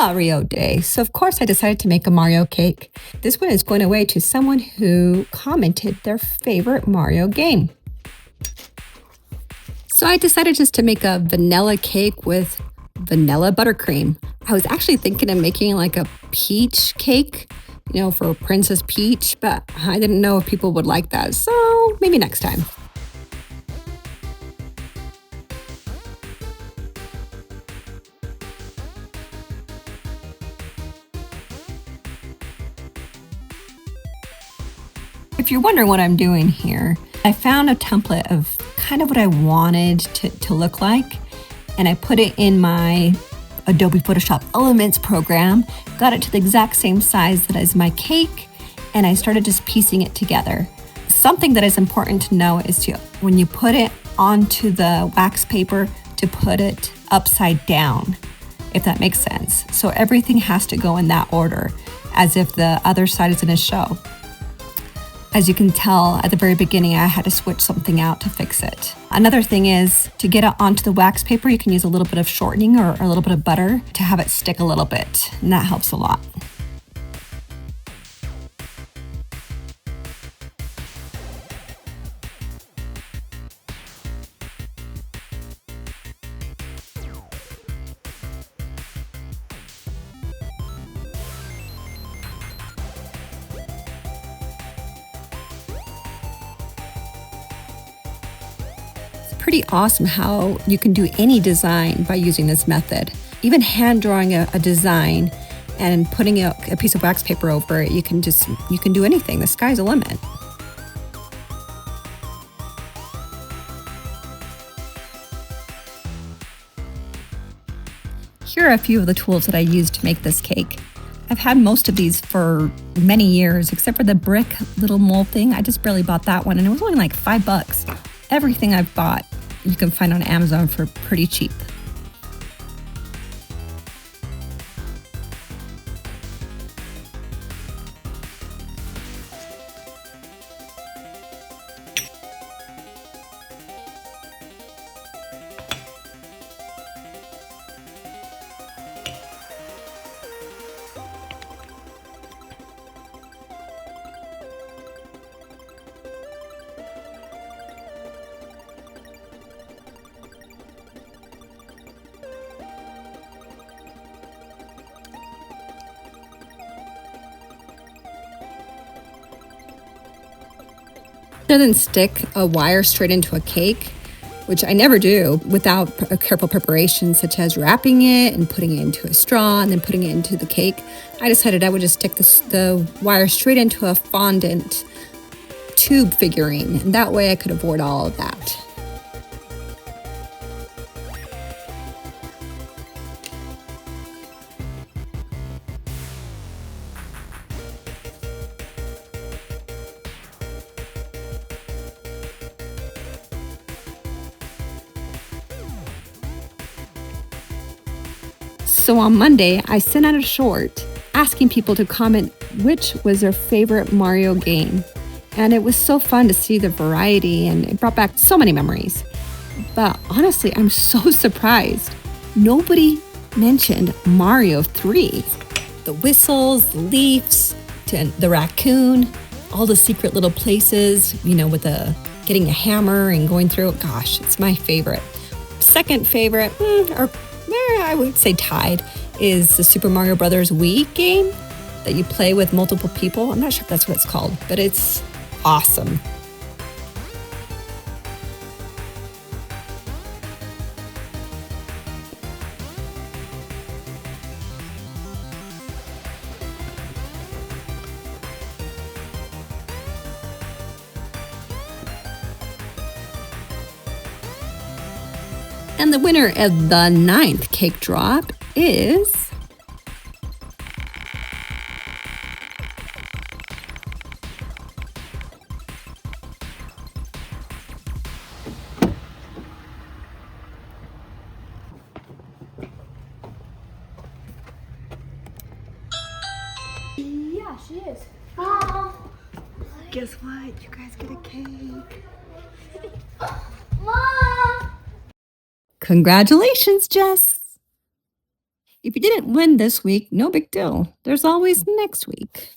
Mario Day. So, of course, I decided to make a Mario cake. This one is going away to someone who commented their favorite Mario game. So, I decided just to make a vanilla cake with vanilla buttercream. I was actually thinking of making like a peach cake, for Princess Peach, but I didn't know if people would like that. So, maybe next time. If you're wondering what I'm doing here, I found a template of kind of what I wanted to look like, and I put it in my Adobe Photoshop Elements program, got it to the exact same size that is my cake, and I started just piecing it together. Something that is important to know is when you put it onto the wax paper, to put it upside down, if that makes sense. So everything has to go in that order, as if the other side is going to show. As you can tell, at the very beginning, I had to switch something out to fix it. Another thing is, to get it onto the wax paper, you can use a little bit of shortening or a little bit of butter to have it stick a little bit, and that helps a lot. Pretty awesome how you can do any design by using this method. Even hand drawing a design and putting a piece of wax paper over it, you can do anything. The sky's the limit. Here are a few of the tools that I used to make this cake. I've had most of these for many years, except for the brick little mold thing. I just barely bought that one, and it was only like $5. Everything I've bought you can find on Amazon for pretty cheap. Rather than stick a wire straight into a cake, which I never do without a careful preparation, such as wrapping it and putting it into a straw and then putting it into the cake, I decided I would just stick the wire straight into a fondant tube figurine, and that way I could avoid all of that. So on Monday, I sent out a short asking people to comment which was their favorite Mario game. And it was so fun to see the variety, and it brought back so many memories. But honestly, I'm so surprised. Nobody mentioned Mario 3. The whistles, the leaves, the raccoon, all the secret little places, with getting a hammer and going through it. Gosh, it's my favorite. Second favorite, I would say tied, is the Super Mario Brothers Wii game that you play with multiple people. I'm not sure if that's what it's called, but it's awesome. And the winner of the 9th cake drop is Yeah, she is. Mom! Guess what? You guys get a cake. Mom! Congratulations, Jess. If you didn't win this week, no big deal. There's always next week.